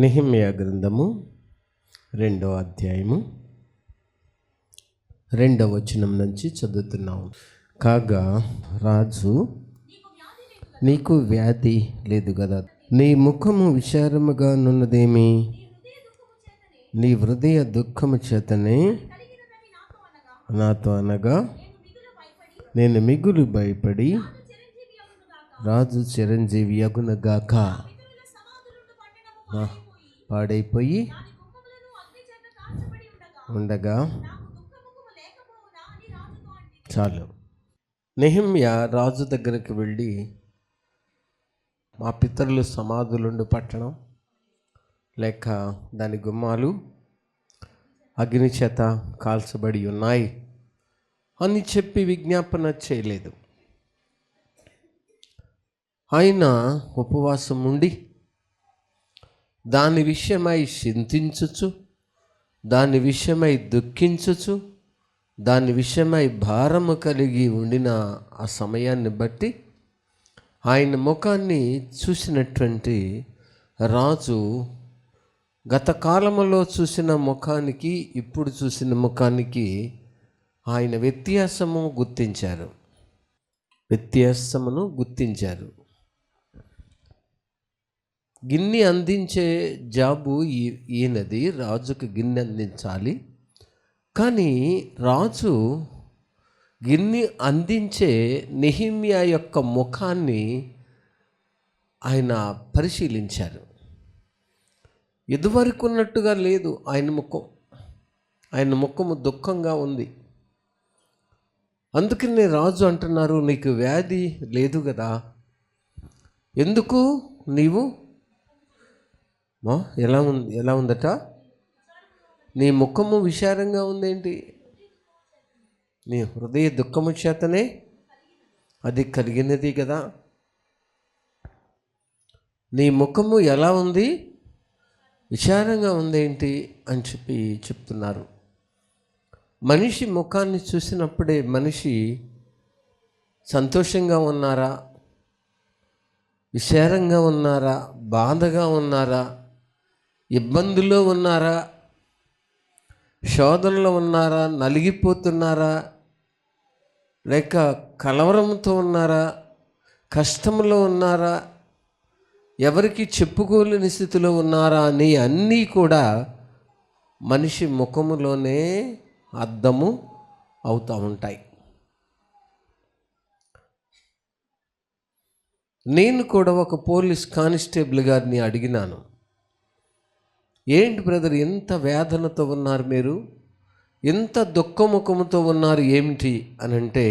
నెహెమ్యా గ్రంథము 2వ అధ్యాయము 2వ వచనం నుంచి చదువుతున్నాము. కాగా రాజు, నీకు వ్యాధి లేదు కదా, నీ ముఖము విచారముగా నున్నదేమి, నీ హృదయ దుఃఖము చేతనే నాతో అనగా, నేను మిగులు భయపడి రాజు చిరంజీవి అగునగాక, పాడైపోయి ఉండగా. చాలు. నెహెమ్యా రాజు దగ్గరికి వెళ్ళి, మా పితరులు సమాధులుండు పట్టణం లేక దాని గుమ్మాలు అగ్ని చేత కాల్చబడి ఉన్నాయి అని చెప్పి విజ్ఞాపన చేయలేదు. ఆయన ఉపవాసం ఉండి దాని విషయమై చింతించుచు, దాని విషయమై దుఃఖించుచు, దాని విషయమై భారము కలిగి ఉండిన ఆ సమయాన్ని బట్టి ఆయన ముఖాన్ని చూసినటువంటి రాజు గత కాలంలో చూసిన ముఖానికి ఇప్పుడు చూసిన ముఖానికి ఆయన వ్యత్యాసమును గుర్తించారు. గిన్నె అందించే జాబు ఈయనది, రాజుకు గిన్నె అందించాలి. కానీ రాజు గిన్నె అందించే నెహెమ్యా యొక్క ముఖాన్ని ఆయన పరిశీలించారు. ఇదివరకు ఉన్నట్టుగా లేదు ఆయన ముఖము దుఃఖంగా ఉంది. అందుకనే రాజు అంటున్నారు, నీకు వ్యాధి లేదు కదా, ఎందుకు నీవు ఎలా ఉందట, నీ ముఖము విచారంగా ఉందేంటి, నీ హృదయ దుఃఖము చేతనే అది కలిగినది కదా, నీ ముఖము ఎలా ఉంది, విచారంగా ఉందేంటి అని చెప్తున్నారు. మనిషి ముఖాన్ని చూసినప్పుడే మనిషి సంతోషంగా ఉన్నారా, విచారంగా ఉన్నారా, బాధగా ఉన్నారా, ఇబ్బందుల్లో ఉన్నారా, శోధనలో ఉన్నారా, నలిగిపోతున్నారా, లేక కలవరంతో ఉన్నారా, కష్టంలో ఉన్నారా, ఎవరికి చెప్పుకోలేని స్థితిలో ఉన్నారా అని అన్నీ కూడా మనిషి ముఖములోనే అర్థము అవుతూ ఉంటాయి. నేను కూడా ఒక పోలీస్ కానిస్టేబుల్ గారిని అడిగినాను, ఏంటి బ్రదర్ ఎంత వేదనతో ఉన్నారు మీరు, ఎంత దుఃఖముఖముతో ఉన్నారు ఏమిటి అని అంటే,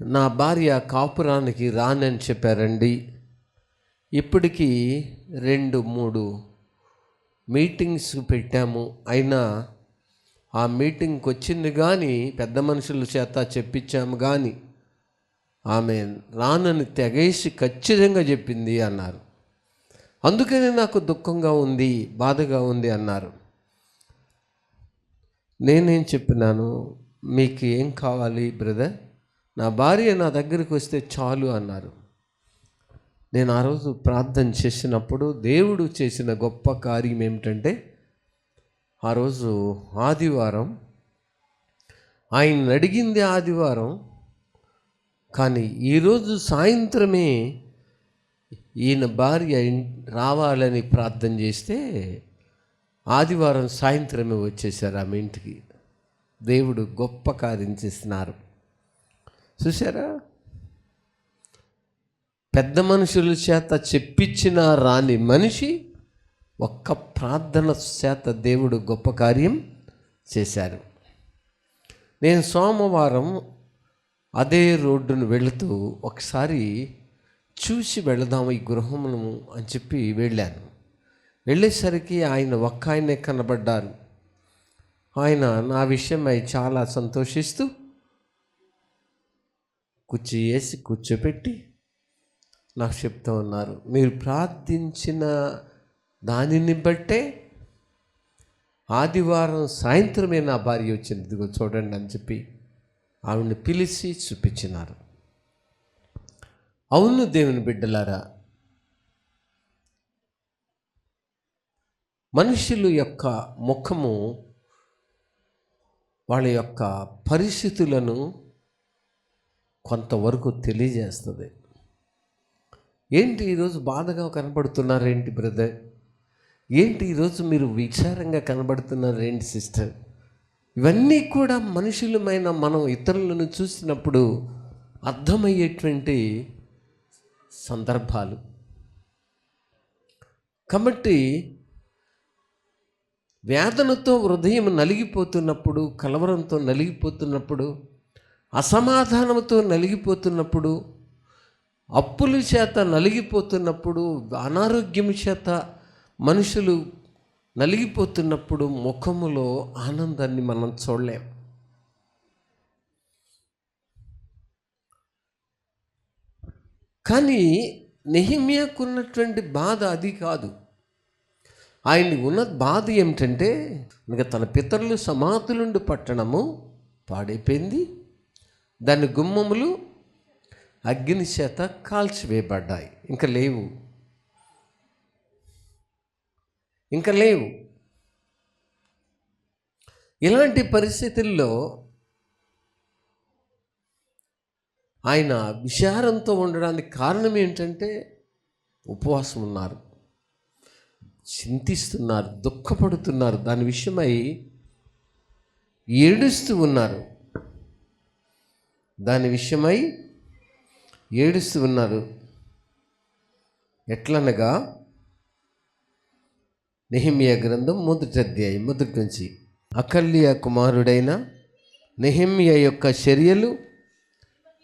నా భార్య కాపురానికి రానని చెప్పారండి, ఇప్పటికీ 2-3 మీటింగ్స్ పెట్టాము, అయినా ఆ మీటింగ్కి వచ్చింది కానీ పెద్ద మనుషుల చేత చెప్పించాము కానీ ఆమె రానని తెగేసి ఖచ్చితంగా చెప్పింది అన్నారు. అందుకని నాకు దుఃఖంగా ఉంది, బాధగా ఉంది అన్నారు. నేనేం చెప్పినాను, మీకు ఏం కావాలి బ్రదర్, నా భార్య నా దగ్గరికి వస్తే చాలు అన్నారు. నేను ఆ రోజు ప్రార్థన చేసినప్పుడు దేవుడు చేసిన గొప్ప కార్యం ఏమిటంటే, ఆ రోజు ఆదివారం, ఆయన అడిగింది ఆదివారం, కానీ ఈరోజు సాయంత్రమే ఈయన భార్య రావాలని ప్రార్థన చేస్తే ఆదివారం సాయంత్రమే వచ్చేసారు ఆమె ఇంటికి. దేవుడు గొప్ప కార్యం చేస్తున్నారు చూసారా. పెద్ద మనుషుల చేత చెప్పించిన రాని మనిషి ఒక్క ప్రార్థన చేత దేవుడు గొప్ప కార్యం చేశారు. నేను సోమవారం అదే రోడ్డును వెళుతూ ఒకసారి చూసి వెళదాము ఈ గృహమును అని చెప్పి వెళ్ళాను. వెళ్ళేసరికి ఆయనే కనబడ్డారు. ఆయన నా విషయమై చాలా సంతోషిస్తూ కుర్చీ వేసి కూర్చోపెట్టి నాకు చెప్తూ ఉన్నారు, మీరు ప్రార్థించిన దానిని బట్టే ఆదివారం సాయంత్రమే నా భార్య వచ్చింది, ఇదిగో చూడండి అని చెప్పి ఆవిడని పిలిచి చూపించినారు. అవును దేవుని బిడ్డలారా, మనుషుల యొక్క ముఖము వాళ్ళ యొక్క పరిస్థితులను కొంతవరకు తెలియజేస్తుంది. ఏంటి ఈరోజు బాధగా కనబడుతున్నారు ఏంటి బ్రదర్, ఏంటి ఈరోజు మీరు విచారంగా కనబడుతున్నారు ఏంటి సిస్టర్, ఇవన్నీ కూడా మనుషులమైన మనం ఇతరులను చూసినప్పుడు అర్థమయ్యేటువంటి సందర్భాలు. కాబట్టి వేదనతో హృదయం నలిగిపోతున్నప్పుడు, కలవరంతో నలిగిపోతున్నప్పుడు, అసమాధానంతో నలిగిపోతున్నప్పుడు, అప్పుల చేత నలిగిపోతున్నప్పుడు, అనారోగ్యం చేత మనుషులు నలిగిపోతున్నప్పుడు ముఖములో ఆనందాన్ని మనం చూడలేం. కానీ నెహెమ్యాకున్నటువంటి బాధ అది కాదు. ఆయనకు ఉన్న బాధ ఏమిటంటే, ఇంకా తన పితరులు సమాధులుండి పట్టణము పాడైపోయింది, దాని గుమ్మములు అగ్ని చేత కాల్చివేయబడ్డాయి, ఇంకా లేవు. ఇలాంటి పరిస్థితుల్లో ఆయన విచారంతో ఉండడానికి కారణం ఏంటంటే ఉపవాసం ఉన్నారు, చింతిస్తున్నారు, దుఃఖపడుతున్నారు, దాని విషయమై ఏడుస్తూ ఉన్నారు. ఎట్లనగా నెహెమ్యా గ్రంథం 1వ అధ్యాయం 1 నుంచి, అకల్య కుమారుడైన నెహెమ్యా యొక్క చర్యలు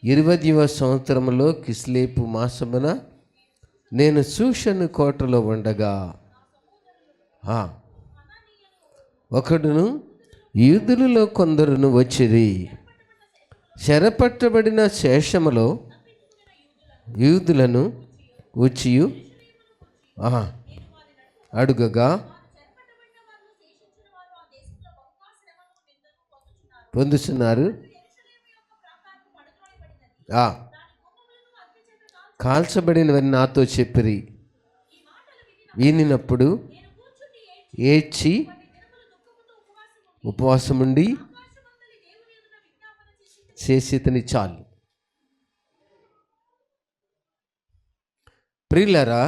20వ సంవత్సరంలో కిస్లేపు మాసమున నేను షూషను కోటలో ఉండగా ఒకడును యూదులలో కొందరును వచ్చిరి. చెరపట్టబడిన శేషములో యూదులను వచ్చి అడుగగా పొందుతున్నారు. కాల్చబడినవని నాతో చెప్పిరి. వినినప్పుడు ఏడ్చి ఉపవాసముండి చేసేతని చాలు. ప్రియులారా,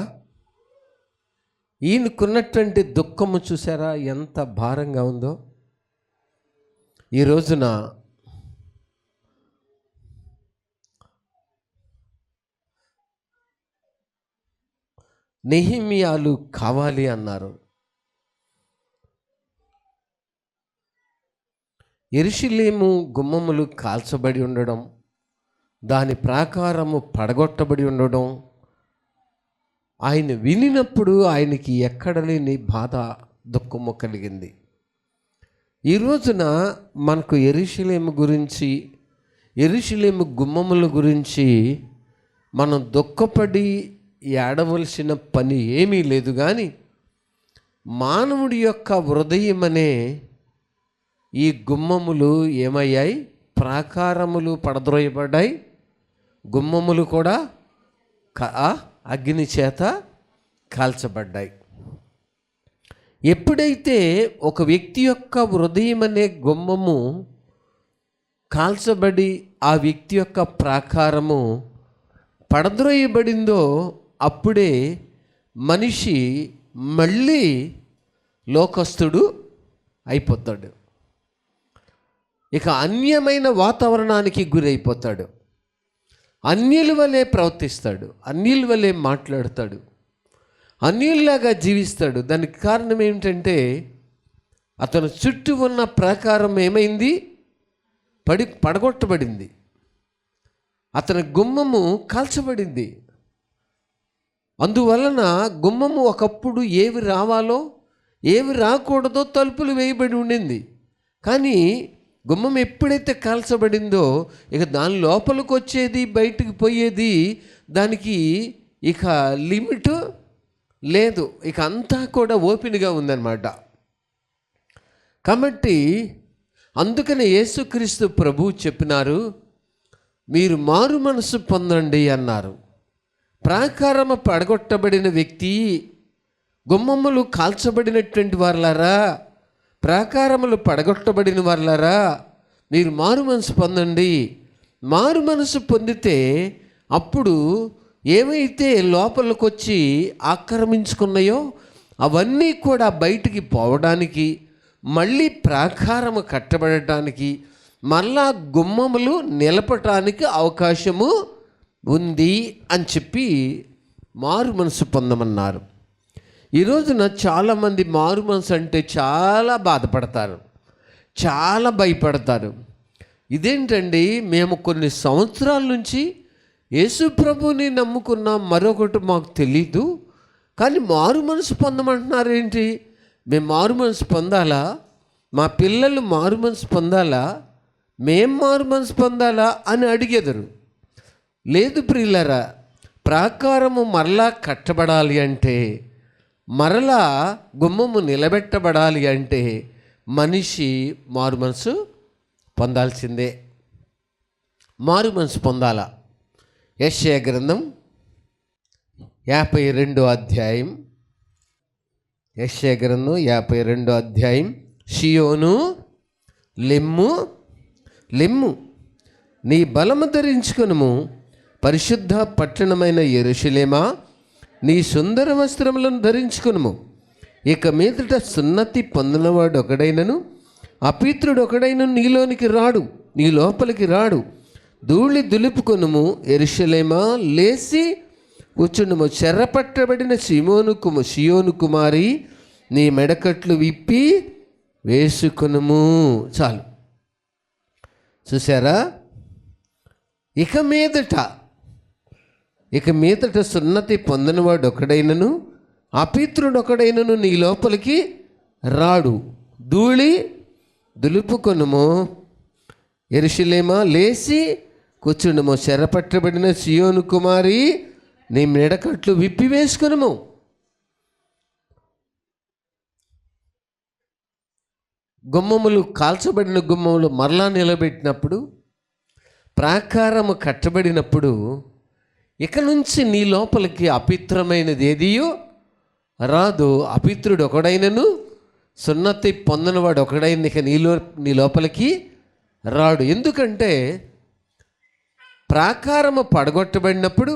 ఈయనకున్నటువంటి దుఃఖము చూసారా ఎంత భారంగా ఉందో. ఈ రోజున నెహెమ్యాలు కావాలి అన్నారు. యెరూషలేము గుమ్మములు కాల్చబడి ఉండడం, దాని ప్రాకారము పడగొట్టబడి ఉండడం ఆయన వినినప్పుడు ఆయనకి ఎక్కడ లేని బాధ, దుఃఖము కలిగింది. ఈ రోజున మనకు యెరూషలేము గురించి, యెరూషలేము గుమ్మముల గురించి మనం దుఃఖపడి ఏడవలసిన పని ఏమీ లేదు. కానీ మానవుడి యొక్క హృదయం అనే ఈ గుమ్మములు ఏమయ్యాయి? ప్రాకారములు పడద్రోయబడ్డాయి, గుమ్మములు కూడా అగ్ని చేత కాల్చబడ్డాయి. ఎప్పుడైతే ఒక వ్యక్తి యొక్క హృదయం అనే గుమ్మము కాల్చబడి ఆ వ్యక్తి యొక్క ప్రాకారము పడద్రోయబడిందో అప్పుడే మనిషి మళ్ళీ లోకస్తుడు అయిపోతాడు. ఇక అన్యమైన వాతావరణానికి గురైపోతాడు, అన్యుల వలె ప్రవర్తిస్తాడు, అన్యుల వలె మాట్లాడతాడు, అన్యుల్లాగా జీవిస్తాడు. దానికి కారణం ఏమిటంటే అతను చుట్టూ ఉన్న ప్రాకారం ఏమైంది? పడగొట్టబడింది, అతని గుమ్మము కాల్చబడింది. అందువలన గుమ్మము ఒకప్పుడు ఏవి రావాలో ఏవి రాకూడదో తలుపులు వేయబడి ఉండింది. కానీ గుమ్మం ఎప్పుడైతే కాల్చబడిందో ఇక దాని లోపలికి వచ్చేది బయటికి పోయేది దానికి ఇక లిమిట్ లేదు, ఇక అంతా కూడా ఓపెన్గా ఉందన్నమాట. కాబట్టి అందుకనే యేసుక్రీస్తు ప్రభువు చెప్పినారు, మీరు మారు మనసు పొందండి అన్నారు. ప్రాకారము పడగొట్టబడిన వ్యక్తి గుమ్మములు కాల్చబడినటువంటి వారలారా, ప్రాకారములు పడగొట్టబడిన వారలారా, మీరు మారు మనసు పొందండి. మారు మనసు పొందితే అప్పుడు ఏవైతే లోపలికి వచ్చి ఆక్రమించుకున్నాయో అవన్నీ కూడా బయటికి పోవడానికి, మళ్ళీ ప్రాకారము కట్టబడటానికి, మళ్ళా గుమ్మములు నిలపటానికి అవకాశము ఉంది అని చెప్పి మారు మనసు పొందమన్నారు. ఈరోజున చాలామంది మారు మనసు అంటే చాలా బాధపడతారు, చాలా భయపడతారు. ఇదేంటండి, మేము కొన్ని సంవత్సరాల నుంచి యేసు ప్రభువుని నమ్ముకున్నాం, మరొకటి మాకు తెలీదు, కానీ మారు మనసు పొందమంటున్నారేంటి? మేము మారు మనసు పొందాలా? మా పిల్లలు మారు మనసు పొందాలా? మేం మారు మనసు పొందాలా అని అడిగెదరు. లేదు ప్రియులారా, ప్రాకారము మరలా కట్టబడాలి అంటే, మరలా గుమ్మము నిలబెట్టబడాలి అంటే మనిషి మారు మనసు పొందాల్సిందే. మారు మనసు పొందాలా? యెషయా గ్రంథం 52వ అధ్యాయం, యెషయా గ్రంథం 52వ అధ్యాయం. షియోను లెమ్ము, లెమ్ము, నీ బలము ధరించుకొనుము, పరిశుద్ధ పట్టణమైన యెరూషలేమా, నీ సుందర వస్త్రములను ధరించుకొనుము. ఇక మీదట సున్నతి పొందినవాడు ఒకడైనను అపవిత్రుడు ఒకడైనను నీలోనికి రాడు, నీ లోపలికి రాడు. ధూళి దులుపుకొనుము యెరూషలేమా, లేచి కూర్చుండుము. చెరపట్టబడిన సియోను కుమారి, నీ మెడకట్లు విప్పి వేసుకొనుము. చాలు, చూసారా? ఇక మీదట సున్నతి పొందినవాడు ఒకడైనను అపవిత్రుడు ఒకడైనను నీ లోపలికి రాడు. ధూళి దులుపుకొనుము యెరూషలేమా, లేచి కూర్చుండుము. చెరపట్టబడిన సియోను కుమారి, నీ మెడకట్లు విప్పి వేసుకొనుము. గుమ్మములు, కాల్చబడిన గుమ్మములు మరలా నిలబెట్టినప్పుడు, ప్రాకారము కట్టబడినప్పుడు, ఇక నుంచి నీ లోపలికి అపవిత్రమైనది ఏదియో రాదు. అపవిత్రుడు ఒకడైనను సున్నతి పొందనవాడు ఒకడైన ఇక నీ లోపలికి రాడు. ఎందుకంటే ప్రాకారము పడగొట్టబడినప్పుడు,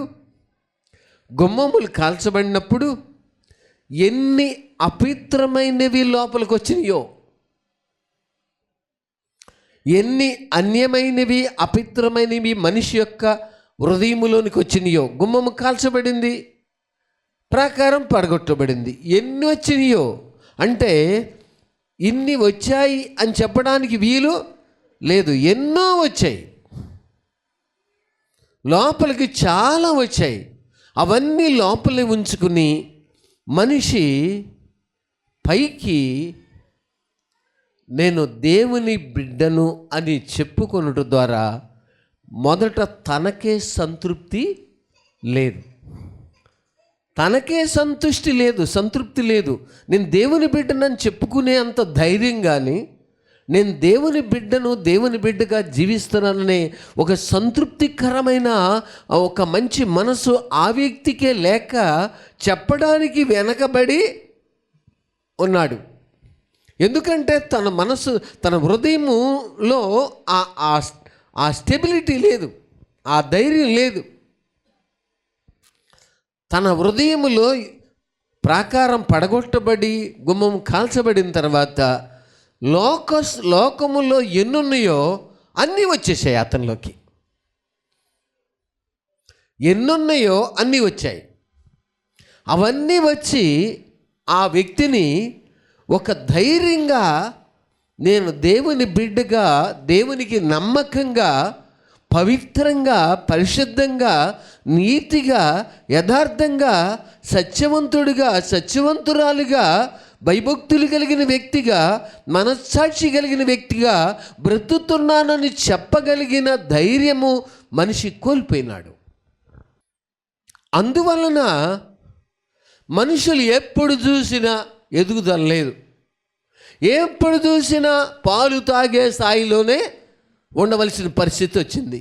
గుమ్మములు కాల్చబడినప్పుడు ఎన్ని అపవిత్రమైనవి లోపలికి వచ్చినాయో, ఎన్ని అన్యమైనవి అపవిత్రమైనవి మనిషి యొక్క హృదయములోనికి వచ్చినాయో. గుమ్మము కాల్చబడింది, ప్రాకారం పడగొట్టబడింది. ఎన్ని వచ్చినాయో అంటే ఇన్ని వచ్చాయి అని చెప్పడానికి వీలు లేదు. ఎన్నో వచ్చాయి, లోపలికి చాలా వచ్చాయి. అవన్నీ లోపలే ఉంచుకుని మనిషి పైకి నేను దేవుని బిడ్డను అని చెప్పుకొనుట ద్వారా మొదట తనకే సంతృప్తి లేదు, తనకే సంతృప్తి లేదు. నేను దేవుని బిడ్డనని చెప్పుకునే అంత ధైర్యం కానీ, నేను దేవుని బిడ్డను, దేవుని బిడ్డగా జీవిస్తున్నాననే ఒక సంతృప్తికరమైన ఒక మంచి మనసు ఆ వ్యక్తికే లేక చెప్పడానికి వెనకబడి ఉన్నాడు. ఎందుకంటే తన మనసు, తన హృదయములో ఆ స్టెబిలిటీ లేదు, ఆ ధైర్యం లేదు. తన హృదయములో ప్రాకారం పడగొట్టబడి గుమ్మం కాల్చబడిన తర్వాత లోకములో ఎన్నున్నాయో అన్నీ వచ్చేసాయి అతనిలోకి. ఎన్నున్నాయో అన్నీ వచ్చాయి. అవన్నీ వచ్చి ఆ వ్యక్తిని ఒక ధైర్యంగా, నేను దేవుని బిడ్డగా, దేవునికి నమ్మకంగా, పవిత్రంగా, పరిశుద్ధంగా, నీతిగా, యథార్థంగా, సత్యవంతుడిగా, సత్యవంతురాలుగా, భయభక్తులు కలిగిన వ్యక్తిగా, మనస్సాక్షి కలిగిన వ్యక్తిగా బ్రతుకుతున్నానని చెప్పగలిగిన ధైర్యము మనిషి కోల్పోయినాడు. అందువలన మనుషులు ఎప్పుడు చూసినా ఎదుగుదల లేదు, ఎప్పుడు చూసినా పాలు తాగే స్థాయిలోనే ఉండవలసిన పరిస్థితి వచ్చింది.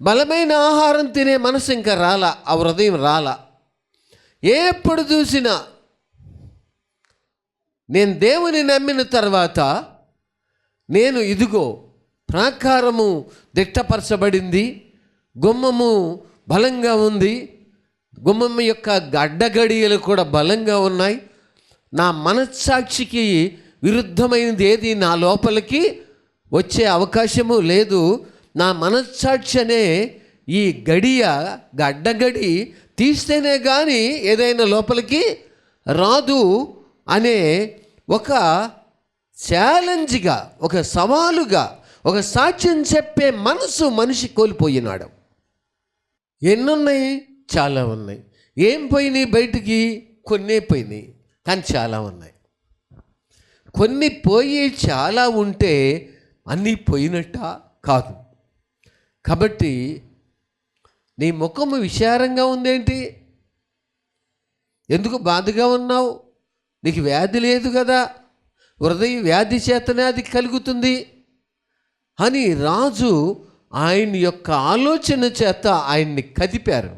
బలమైన ఆహారం తినే మనసు ఇంకా రాలా, ఆ హృదయం రాలా. ఎప్పుడు చూసినా నేను దేవుని నమ్మిన తర్వాత నేను ఇదిగో ప్రాకారము దిట్టపరచబడింది, గుమ్మము బలంగా ఉంది, గుమ్మం యొక్క అడ్డగడియలు కూడా బలంగా ఉన్నాయి, నా మనస్సాక్షికి విరుద్ధమైనది ఏది నా లోపలికి వచ్చే అవకాశము లేదు, నా మనస్సాక్షి అనే ఈ అడ్డగడి తీస్తేనే కానీ ఏదైనా లోపలికి రాదు అనే ఒక ఛాలెంజ్గా, ఒక సవాలుగా, ఒక సాక్ష్యం చెప్పే మనిషి కోల్పోయినాడు. ఎన్నున్నాయి? చాలా ఉన్నాయి. ఏం పోయినాయి బయటికి? కొన్నే పోయినాయి, కానీ చాలా ఉన్నాయి. కొన్ని పోయి చాలా ఉంటే అన్నీ పోయినట్ట కాదు. కాబట్టి నీ ముఖము విచారంగా ఉందేంటి? ఎందుకు బాధగా ఉన్నావు? నీకు వ్యాధి లేదు కదా, హృదయ వ్యాధి చేతనే అది కలుగుతుంది అని రాజు ఆయన యొక్క ఆలోచన చేత ఆయన్ని కదిపారు.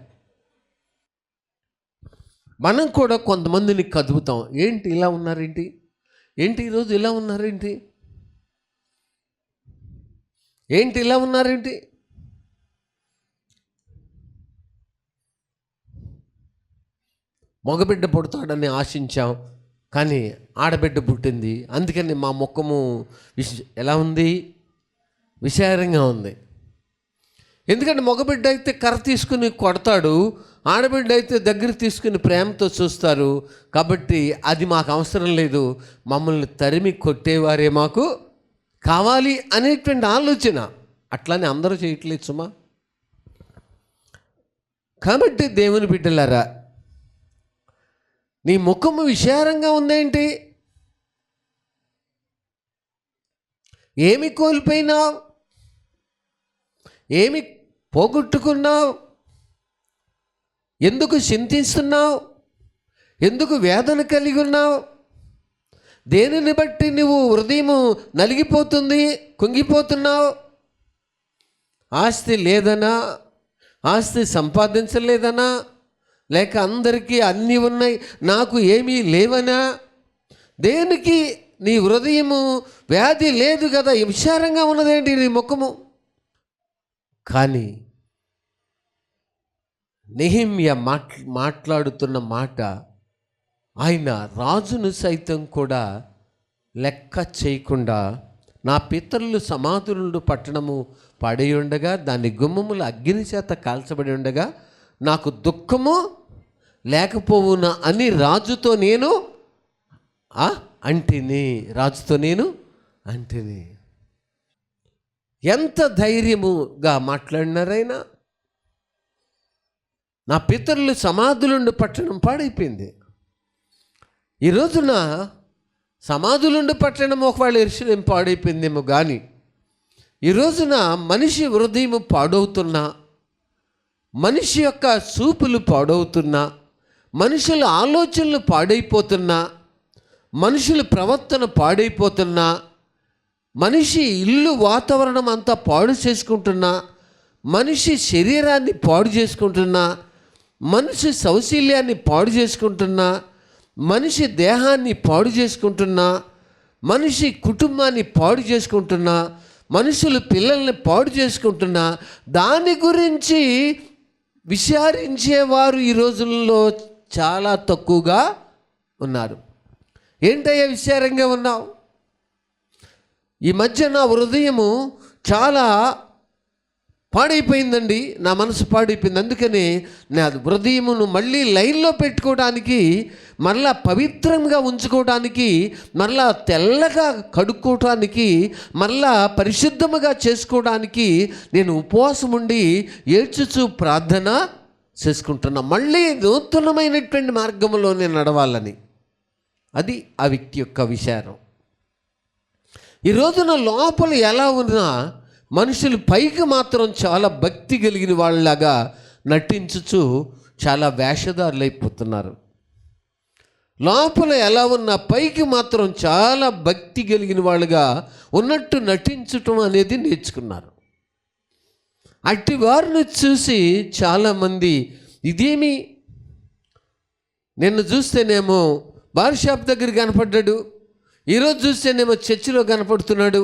మనం కూడా కొంతమందిని కదుపుతాం. ఏంటి ఇలా ఉన్నారేంటి? ఏంటి ఈరోజు ఇలా ఉన్నారేంటి? ఏంటి ఇలా ఉన్నారేంటి? మగబిడ్డ పుడతాడని ఆశించాం, కానీ ఆడబిడ్డ పుట్టింది. అందుకని మా ముఖము ఎలా ఉంది? విచారంగా ఉంది. ఎందుకంటే మగబిడ్డ అయితే కర్ర తీసుకుని కొడతాడు, ఆడబిడ్డ అయితే దగ్గర తీసుకుని ప్రేమతో చూస్తారు. కాబట్టి అది మాకు అవసరం లేదు, మమ్మల్ని తరిమి కొట్టేవారే మాకు కావాలి అనేటువంటి ఆలోచన. అట్లానే అందరూ చేయట్లేదు సుమా. కాబట్టి దేవుని బిడ్డలారా, నీ ముఖము విచారంగా ఉందేంటి? ఏమి కోల్పోయినావు? ఏమి పోగొట్టుకున్నావు? ఎందుకు చింతిస్తున్నావు? ఎందుకు వేదన కలిగి ఉన్నావు? దేనిని బట్టి నువ్వు హృదయము నలిగిపోతుంది, కుంగిపోతున్నావు? ఆస్తి లేదనా? ఆస్తి సంపాదించలేదనా? లేక అందరికీ అన్నీ ఉన్నాయి, నాకు ఏమీ లేవనా? దేనికి నీ హృదయము వ్యాధి లేదు కదా, విచారంగా ఉన్నదేంటి నీ ముఖము? కానీ నెహెమ్యా మాట్లాడుతున్న మాట ఆయన రాజును సైతం కూడా లెక్క చేయకుండా, నా పితరులు సమాధులు పట్టణము పడి ఉండగా దాని గుమ్మములు అగ్ని చేత కాల్చబడి ఉండగా నాకు దుఃఖము లేకపోవునా అని రాజుతో నేను అంటిని. రాజుతో నేను అంటిని. ఎంత ధైర్యముగా మాట్లాడినారైనా. నా పితరులు సమాధులుండి పట్టణం పాడైపోయింది. ఈ రోజున సమాధులుండి పట్టణం ఒకవేళ యెరూషలేము పాడైపోయిందేమో, కానీ ఈ రోజున మనిషి హృదయం పాడవుతున్నా, మనిషి యొక్క చూపులు పాడవుతున్నా, మనుషుల ఆలోచనలు పాడైపోతున్నా, మనుషుల ప్రవర్తన పాడైపోతున్నా, మనిషి ఇల్లు వాతావరణం అంతా పాడు చేసుకుంటున్నా, మనిషి శరీరాన్ని పాడు చేసుకుంటున్నా, మనిషి సౌశీల్యాన్ని పాడు చేసుకుంటున్నా, మనిషి దేహాన్ని పాడు చేసుకుంటున్నా, మనిషి కుటుంబాన్ని పాడు చేసుకుంటున్నా, మనుషులు పిల్లల్ని పాడు చేసుకుంటున్నా, దాని గురించి విచారించేవారు ఈ రోజుల్లో చాలా తక్కువగా ఉన్నారు. ఏంటయ్యా విచారంగా ఉన్నావు? ఈ మధ్య నా హృదయము చాలా పాడైపోయిందండి, నా మనసు పాడైపోయింది. అందుకని నా హృదయమును మళ్ళీ లైన్లో పెట్టుకోవడానికి, మరలా పవిత్రంగా ఉంచుకోవడానికి, మరలా తెల్లగా కడుక్కోవడానికి, మరలా పరిశుద్ధముగా చేసుకోవడానికి నేను ఉపవాసం ఉండి ఏడ్చుచూ ప్రార్థన చేసుకుంటున్నా, మళ్ళీ నూతనమైనటువంటి మార్గంలో నేను నడవాలని. అది ఆ వ్యక్తి యొక్క విచారం. ఈ రోజున లోపల ఎలా ఉన్నా మనుషులు పైకి మాత్రం చాలా భక్తి కలిగిన వాళ్ళలాగా నటించుచు చాలా వేషధారులు అయిపోతున్నారు. లోపల ఎలా ఉన్నా పైకి మాత్రం చాలా భక్తి కలిగిన వాళ్ళుగా ఉన్నట్టు నటించటం అనేది నేర్చుకున్నారు. అట్టి వారిని చూసి చాలామంది, ఇదేమి నిన్ను చూస్తేనేమో బార్ షాప్ దగ్గర కనపడ్డాడు, ఈరోజు చూస్తేనేమో చర్చిలో కనపడుతున్నాడు,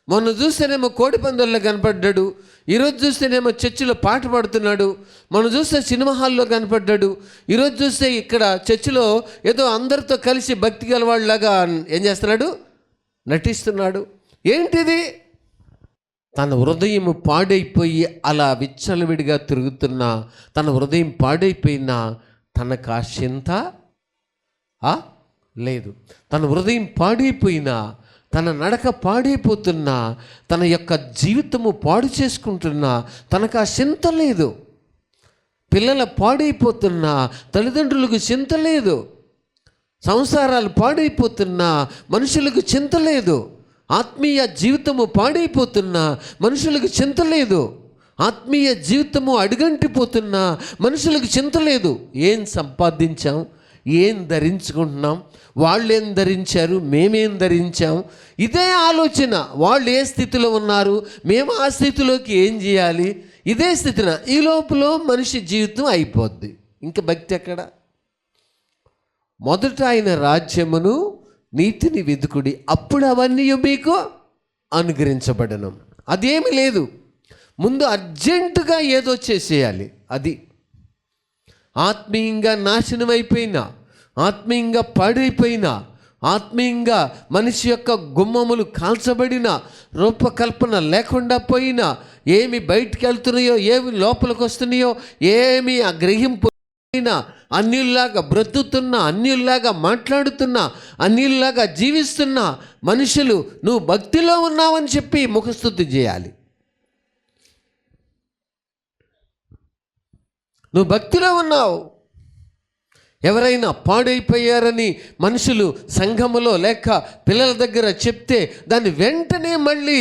మొన్న చూస్తేనేమో కోడిపందుల్లో కనపడ్డాడు, ఈరోజు చూస్తేనేమో చర్చిలో పాట పాడుతున్నాడు, మొన్న చూస్తే సినిమా హాల్లో కనపడ్డాడు, ఈరోజు చూస్తే ఇక్కడ చర్చిలో ఏదో అందరితో కలిసి భక్తి గలవాళ్ళలాగా ఏం చేస్తున్నాడు, నటిస్తున్నాడు. ఏంటిది? తన హృదయం పాడైపోయి అలా విచ్చలవిడిగా తిరుగుతున్నా, తన హృదయం పాడైపోయినా తనకు ఆ చింత లేదు. తన హృదయం పాడైపోయినా, తన నడక పాడైపోతున్నా, తన యొక్క జీవితము పాడు చేసుకుంటున్నా తనకు ఆ చింత లేదు. పిల్లల పాడైపోతున్నా తల్లిదండ్రులకు చింత లేదు. సంసారాలు పాడైపోతున్నా మనుషులకు చింత లేదు. ఆత్మీయ జీవితము పాడైపోతున్నా మనుషులకు చింత లేదు. ఆత్మీయ జీవితము అడుగంటిపోతున్నా మనుషులకు చింత లేదు. ఏం సంపాదించాం, ఏం ధరించుకుంటున్నాం, వాళ్ళు ఏం ధరించారు, మేమేం ధరించాం, ఇదే ఆలోచన. వాళ్ళు ఏ స్థితిలో ఉన్నారు, మేము ఆ స్థితిలోకి ఏం చేయాలి, ఇదే స్థితిన. ఈ లోపల మనిషి జీవితం అయిపోద్ది. ఇంకా భక్తి ఎక్కడ? మొదట ఆయన రాజ్యమును నీతిని వెదుకుడి, అప్పుడు అవన్నీ మీకు అనుగ్రహించబడను. అదేమి లేదు. ముందు అర్జెంటుగా ఏదో చేసేయాలి. అది ఆత్మీయంగా నాశనం అయిపోయినా, ఆత్మీయంగా పాడైపోయినా, ఆత్మీయంగా మనిషి యొక్క గుమ్మములు కాల్చబడిన, రూపకల్పన లేకుండా పోయినా, ఏమి బయటికి వెళ్తున్నాయో, ఏమి లోపలికి వస్తున్నాయో, ఏమి ఆ గ్రహింపు అయినా, అన్యుల్లాగా బ్రతుకుతున్నా, అన్యుల్లాగా మాట్లాడుతున్నా, అన్యుల్లాగా జీవిస్తున్నా మనుషులు నువ్వు భక్తిలో ఉన్నావని చెప్పి ముఖస్తుతి చేయాలి. నువ్వు భక్తిలో ఉన్నావు. ఎవరైనా పాడైపోయారని మనుషులు సంఘములో లేక పిల్లల దగ్గర చెప్తే దాన్ని వెంటనే మళ్ళీ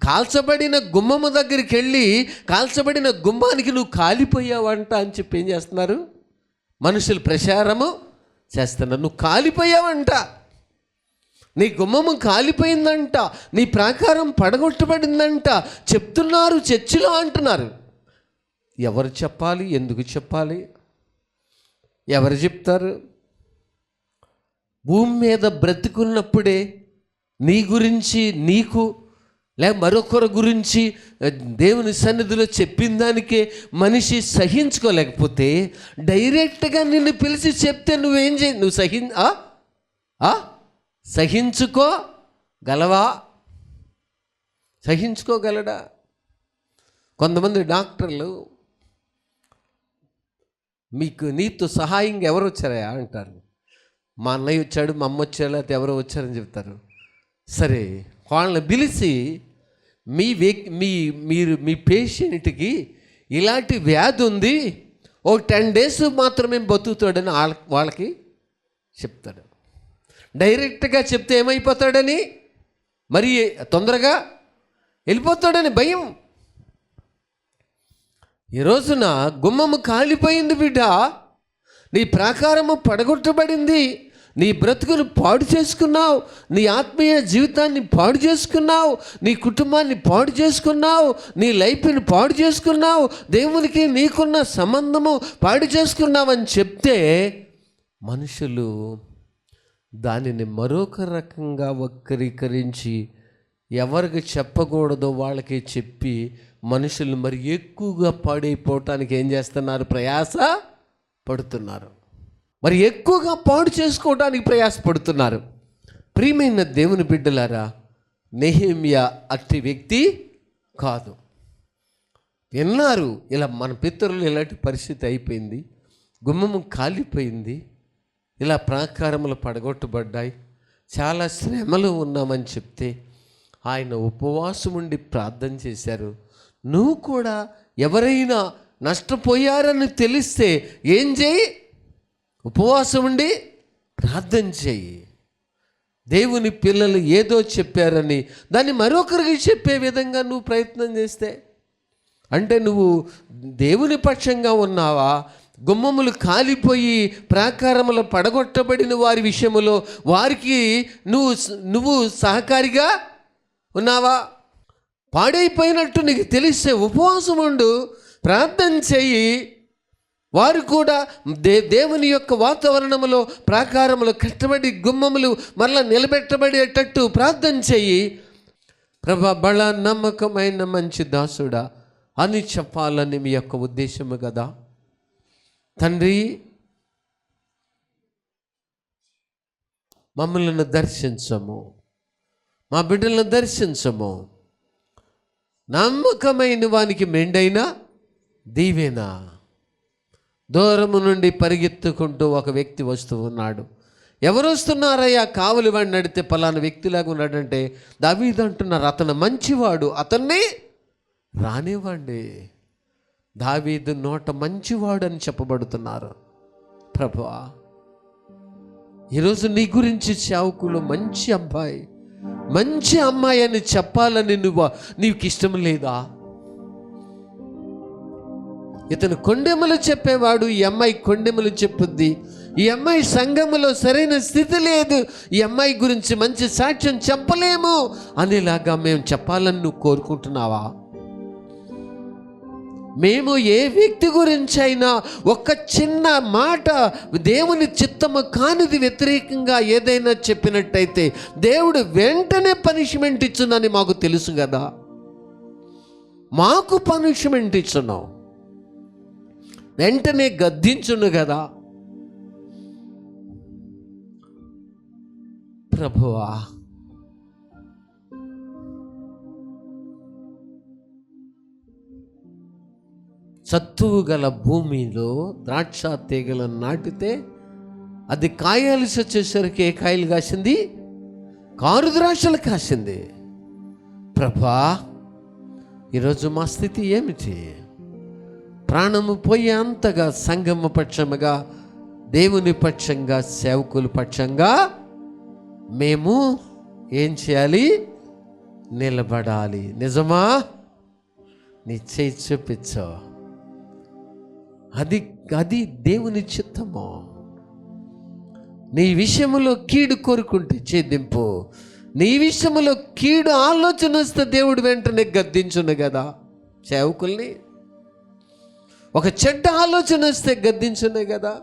కాల్చబడిన గుమ్మము దగ్గరికి వెళ్ళి, కాల్చబడిన గుమ్మానికి నువ్వు కాలిపోయావంట అని చెప్పి ఏం చేస్తున్నారు, మనుషులు ప్రచారము చేస్తున్నారు. నువ్వు కాలిపోయావంట, నీ గుమ్మము కాలిపోయిందంట, నీ ప్రాకారం పడగొట్టబడిందంట చెప్తున్నారు, చర్చిలో అంటున్నారు. ఎవరు చెప్పాలి? ఎందుకు చెప్పాలి? ఎవరు చెప్తారు? భూమి మీద బ్రతికున్నప్పుడే నీ గురించి నీకు లేక మరొకరి గురించి దేవుని సన్నిధిలో చెప్పిన దానికే మనిషి సహించుకోలేకపోతే డైరెక్ట్గా నిన్ను పిలిచి చెప్తే నువ్వేం చేయి? నువ్వు సహించుకోగలవా? సహించుకోగలడా? కొంతమంది డాక్టర్లు నీతో సహాయంగా ఎవరు వచ్చారా అంటారు. మా అన్నయ్య వచ్చాడు, మా అమ్మ వచ్చాడు, లేకపోతే ఎవరో వచ్చారని చెప్తారు. సరే, వాళ్ళని పిలిచి మీ పేషెంట్కి ఇలాంటి వ్యాధి ఉంది, ఓ 10 days మాత్రమే బతుకుతాడని వాళ్ళకి చెప్తాడు. డైరెక్ట్గా చెప్తే ఏమైపోతాడని, మరి తొందరగా వెళ్ళిపోతాడని భయం. ఈ రోజున గుమ్మము కాలిపోయింది బిడ్డ, నీ ప్రాకారము పడగొట్టబడింది, నీ బ్రతుకును పాడు చేసుకున్నావు, నీ ఆత్మీయ జీవితాన్ని పాడు చేసుకున్నావు, నీ కుటుంబాన్ని పాడు చేసుకున్నావు, నీ లైఫ్ని పాడు చేసుకున్నావు, దేవునికి నీకున్న సంబంధము పాడు చేసుకున్నావని చెప్తే మనుషులు దానిని మరొక రకంగా వక్రీకరించి ఎవరికి చెప్పకూడదో వాళ్ళకి చెప్పి మనుషులు మరి ఎక్కువగా పాడైపోవటానికి ఏం చేస్తున్నారు? ప్రయాస పడుతున్నారు. మరి ఎక్కువగా పాడు చేసుకోవడానికి ప్రయాసపడుతున్నారు. ప్రియమైన దేవుని బిడ్డలారా, నెహెమ్యా అట్టి వ్యక్తి కాదు. విన్నారు, ఇలా మన పితరులు ఇలాంటి పరిస్థితి అయిపోయింది, గుమ్మము కాలిపోయింది, ఇలా ప్రాకారములు పడగొట్టబడ్డాయి, చాలా శ్రమలు ఉన్నామని చెప్తే ఆయన ఉపవాసం ఉండి ప్రార్థన చేశారు. నువ్వు కూడా ఎవరైనా నష్టపోయారని తెలిస్తే ఏం చేయి? ఉపవాసం ఉండి ప్రార్థన చేయి. దేవుని పిల్లలు ఏదో చెప్పారని దాన్ని మరొకరికి చెప్పే విధంగా నువ్వు ప్రయత్నం చేస్తే, అంటే నువ్వు దేవుని పక్షంగా ఉన్నావా? గుమ్మములు కాలిపోయి ప్రాకారములు పడగొట్టబడిన వారి విషయములో వారికి నువ్వు సహకారిగా ఉన్నావా? పాడైపోయినట్టు నీకు తెలిస్తే ఉపవాసం ఉండు, ప్రార్థన చెయ్యి. వారు కూడా దేవుని యొక్క వాతావరణములో ప్రాకారములో కష్టపడి గుమ్మములు మరలా నిలబెట్టబడేటట్టు ప్రార్థన చెయ్యి. ప్రభా, బల నమ్మకమైన మంచి దాసుడా అని చెప్పాలని మీ యొక్క ఉద్దేశము కదా తండ్రి. మమ్మల్ని దర్శించము, మా బిడ్డలను దర్శించము. నమ్మకమైన వానికి మెండైన దీవెన. దూరము నుండి పరిగెత్తుకుంటూ ఒక వ్యక్తి వస్తూ ఉన్నాడు. ఎవరు వస్తున్నారయ్యా? కావలి వాడిని అడిగితే పలానా వ్యక్తిలాగా ఉన్నాడంటే దావీదు అంటున్నారు, అతను మంచివాడు, అతన్ని రానివ్వండి. దావీదు నోట మంచివాడు అని చెప్పబడుతున్నారు. ప్రభువా, ఈరోజు నీ గురించి సేవకులు మంచి అబ్బాయి, మంచి అమ్మాయి అని చెప్పాలని నీకు ఇష్టం లేదా? ఇతను కొండెములు చెప్పేవాడు, ఈ అమ్మాయి కొండెములు చెప్పుద్ది. ఈ అమ్మాయి సంఘములో సరైన స్థితి లేదు, ఈ అమ్మాయి గురించి మంచి సాక్ష్యం చెప్పలేము అనేలాగా మేము చెప్పాలని నువ్వు కోరుకుంటున్నావా? మేము ఏ వ్యక్తి గురించి అయినా ఒక చిన్న మాట దేవుని చిత్తము కానిది వ్యతిరేకంగా ఏదైనా చెప్పినట్టయితే దేవుడు వెంటనే పనిష్మెంట్ ఇచ్చునని మాకు తెలుసు కదా. మాకు పనిష్మెంట్ ఇచ్చున్నావు, వెంటనే గద్దించును కదా. ప్రభువా, సత్తువు గల భూమిలో ద్రాక్ష తీగలను నాటితే అది కాయాల్సి వచ్చేసరికి ఏ కాయలు కాసింది? కారు ద్రాక్షలు కాసింది. ప్రభా, ఈరోజు మా స్థితి ఏమిటి? ప్రాణము పోయే అంతగా సంఘము పక్షముగా, దేవుని పక్షంగా, సేవకుల పక్షంగా మేము ఏం చేయాలి? నిలబడాలి. నిజమా? నీ చేయి చూపించు. అది దేవుని చిత్తము. నీ విషయములో కీడు కోరుకుంటే ఛేదింపు. నీ విషయములో కీడు ఆలోచన వస్తే దేవుడు వెంటనే గద్దించును కదా సేవకుల్ని. ఒక చెడ్డ ఆలోచన వస్తే గద్దించునే కదా.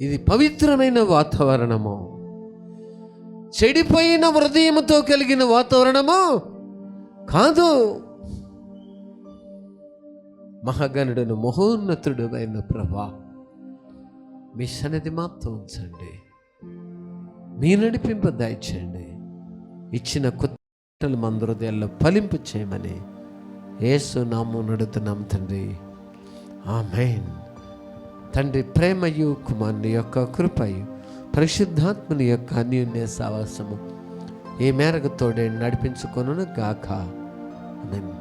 ఇది పవిత్రమైన వాతావరణము, చెడిపోయిన హృదయముతో కలిగిన వాతావరణము కాదు. మహాగణుడును మహోన్నతుడు అయిన ప్రభా, మీ సన్నిధి మాతో ఉంచండి, మీ నడిపింప దయచేయండి. ఇచ్చిన కొత్తలు మన హృదయాల్లో ఫలింపు చేయమని యేసు నామమున అడుగుతున్నాం తండ్రి, ఆమేన్. తండ్రి ప్రేమయు, కుమారుని యొక్క కృపయు, పరిశుద్ధాత్మని యొక్క అన్యోన్య సావాసము ఈ మేరకు తోడే నడిపించుకొనును గాక. ఆమేన్.